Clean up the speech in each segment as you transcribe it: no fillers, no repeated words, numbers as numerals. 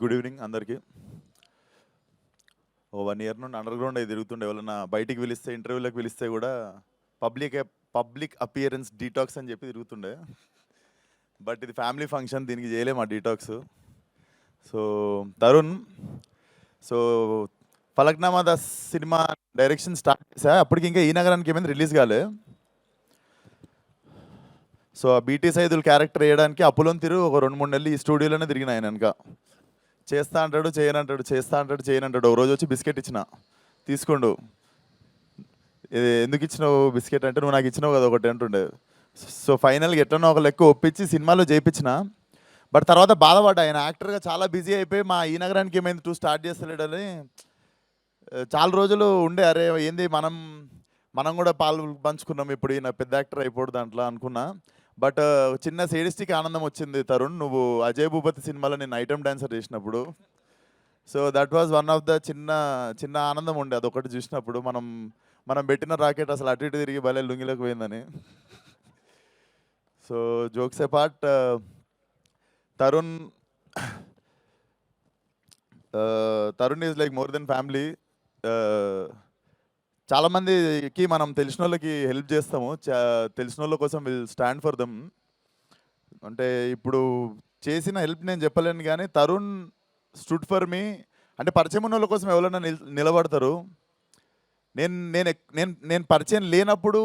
Good evening అందరికీ. ఓ 1 year నుండి under ground అయి తిరుగుతుండే. ఎవరన్నా బయటికి పిలిస్తే, ఇంటర్వ్యూలకు పిలిస్తే కూడా పబ్లిక్ అపియరెన్స్ డీటాక్స్ అని చెప్పి తిరుగుతుండే. బట్ ఇది ఫ్యామిలీ ఫంక్షన్, దీనికి చేయలేము ఆ detox. So Tarun, so Falaknuma Das cinema direction start చేశా. అప్పటికి ఇంకా ఈ నగరానికి ఏమైంది రిలీజ్ కాలే. సో ఆ బీటీ సైదుల్ క్యారెక్టర్ వేయడానికి అప్పులోని తిరుగు ఒక 2-3 నెలలు ఈ స్టూడియోలోనే తిరిగిన ఆయన వెనక. చేస్తా అంటాడు, చేయనంటాడు, చేస్తా అంటాడు, చేయనంటాడు. ఒక రోజు వచ్చి బిస్కెట్ ఇచ్చిన, తీసుకోండు. ఎందుకు ఇచ్చినావు బిస్కెట్ అంటే, నువ్వు నాకు ఇచ్చినావు కదా ఒకటి అంటుండే. సో ఫైనల్గా ఎట్లనో ఒక లెక్క ఒప్పించి సినిమాలో చేయించిన. బట్ తర్వాత బాధపడ్డా, ఆయన యాక్టర్గా చాలా బిజీ అయిపోయి మా ఈ నగరానికి ఏమైంది 2 స్టార్ట్ చేస్తలేడని చాలా రోజులు ఉండే. అరే ఏంది మనం కూడా పాలు పంచుకున్నాం, ఇప్పుడు ఈయన పెద్ద యాక్టర్ అయిపోడు దాంట్లో అనుకున్నా. బట్ చిన్న సేడిస్టిక్ ఆనందం వచ్చింది తరుణ్, నువ్వు అజయ్ భూపతి సినిమాలో నేను ఐటమ్ డాన్సర్ చేసినప్పుడు. So that was one of the చిన్న ఆనందం ఉండే అదొకటి చూసినప్పుడు. మనం పెట్టిన రాకెట్ అసలు అటు ఇటు తిరిగి భలే లుంగిలోకి పోయిందని. So jokes apart, Tarun is like more than family. చాలామందికి మనం తెలిసిన వాళ్ళకి హెల్ప్ చేస్తాము, తెలిసిన వాళ్ళ కోసం విల్ స్టాండ్ ఫర్ దమ్. అంటే ఇప్పుడు చేసిన హెల్ప్ నేను చెప్పలేను, కానీ తరుణ్ స్టూడ్ ఫర్ మీ. అంటే పరిచయం ఉన్న వాళ్ళ కోసం ఎవరైనా నిలబడతారు. నేను పరిచయం లేనప్పుడు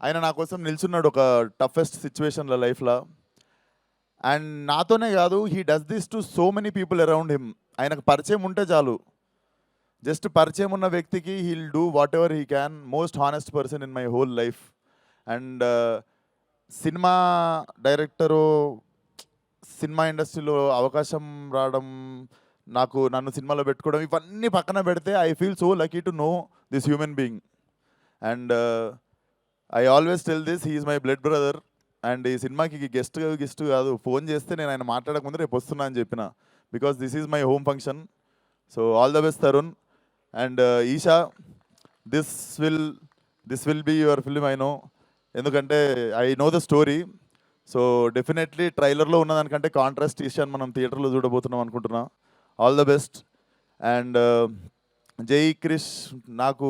ఆయన నా కోసం నిల్చున్నాడు ఒక టఫెస్ట్ సిచ్యువేషన్లో లైఫ్లో. అండ్ నాతోనే కాదు, he does this to so many people around him. ఆయనకు పరిచయం ఉంటే చాలు, జస్ట్ పరిచయం ఉన్న వ్యక్తికి he'll do what ever he can. Most honest person in my whole life. And cinema director, cinema ఇండస్ట్రీలో అవకాశం రావడం, నన్ను సినిమాలో పెట్టుకోవడం, ఇవన్నీ పక్కన పెడితే I feel so lucky to know this human being. And I always tell this, he is my blood brother. And ఈ సినిమాకి గెస్ట్ కాదు, ఫోన్ చేస్తే నేను ఆయన మాట్లాడకముందు రేపు వస్తున్నా అని చెప్పిన, because this is my home function. So all the best Tarun. And Esha, this will be your film, I know. ఎందుకంటే I know the story. So definitely ట్రైలర్లో ఉన్నదానికంటే కాంట్రాస్ట్ ఈషాని మనం థియేటర్లో చూడబోతున్నాం అనుకుంటున్నా. All the best. అండ్ జై క్రిష్, నాకు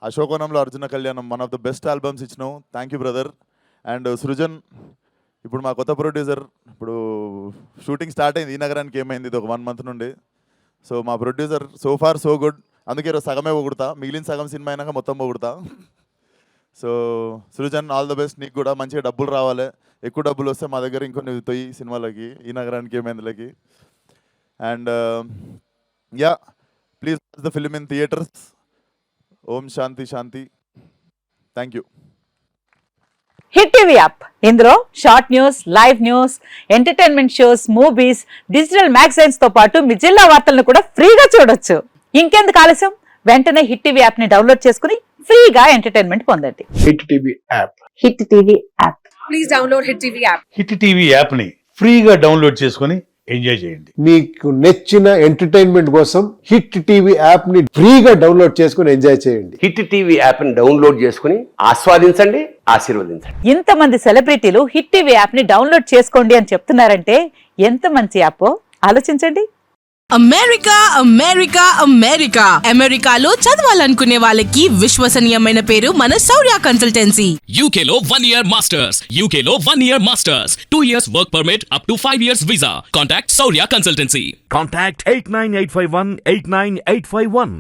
Ashokavanamlo Arjuna Kalyanam one of the best albums ఇచ్చినావు, thank you brother. And Srujan, ఇప్పుడు మా కొత్త ప్రొడ్యూసర్. ఇప్పుడు షూటింగ్ స్టార్ట్ అయింది ఈ నగరానికి, ఏమైంది ఇది ఒక 1 month నుండి. సో మా producer so far so good. అందుకే ఈరోజు సగమే పొగుడుతా, మిగిలిన సగం సినిమా అయినాక మొత్తం పొగుడుతా. So Srujan, all the best. నీకు కూడా మంచిగా డబ్బులు రావాలి, ఎక్కువ డబ్బులు వస్తే మా దగ్గర ఇంకొన్ని తొయ్యి సినిమాలకి, ఈ నగరానికి ఏమైందిలకి. And yeah, please watch the film in theatres. ఓం శాంతి శాంతి. Thank you. Hit TV app, ఇందులో short news, live news, entertainment shows, movies, digital magazines తో పాటు మీ జిల్లా వార్తలను కూడా ఫ్రీగా చూడొచ్చు. ఇంకెందుకు ఆలస్యం, వెంటనే హిట్ టీవీ యాప్ ని డౌన్లోడ్ చేసుకుని ఫ్రీగా ఎంటర్టైన్మెంట్ పొందండి. Hit TV app, hit TV app, please download hit TV app. Hit TV app ని ఫ్రీగా డౌన్లోడ్ చేసుకుని ఎంజాయ్ చేయండి. మీకు నచ్చిన ఎంటర్టైన్మెంట్ కోసం హిట్ టీవీ యాప్ ని ఫ్రీగా డౌన్లోడ్ చేసుకుని ఎంజాయ్ చేయండి. హిట్ టీవీ యాప్ ని డౌన్లోడ్ చేసుకుని ఆస్వాదించండి, ఆశీర్వదించండి. ఇంతమంది సెలబ్రిటీలు హిట్ టీవీ యాప్ ని డౌన్లోడ్ చేసుకోండి అని చెప్తున్నారంటే ఎంత మంచి యాప్ ఆలోచించండి. అమెరికాలో చదవాలనుకునే వాళ్ళకి విశ్వసనీయమైన పేరు మన శౌర్య కన్సల్టెన్సీ. UK లో 1 year masters, 2 years work permit up to 5 years visa. Contact Saurya Consultancy. Contact 89851 89851.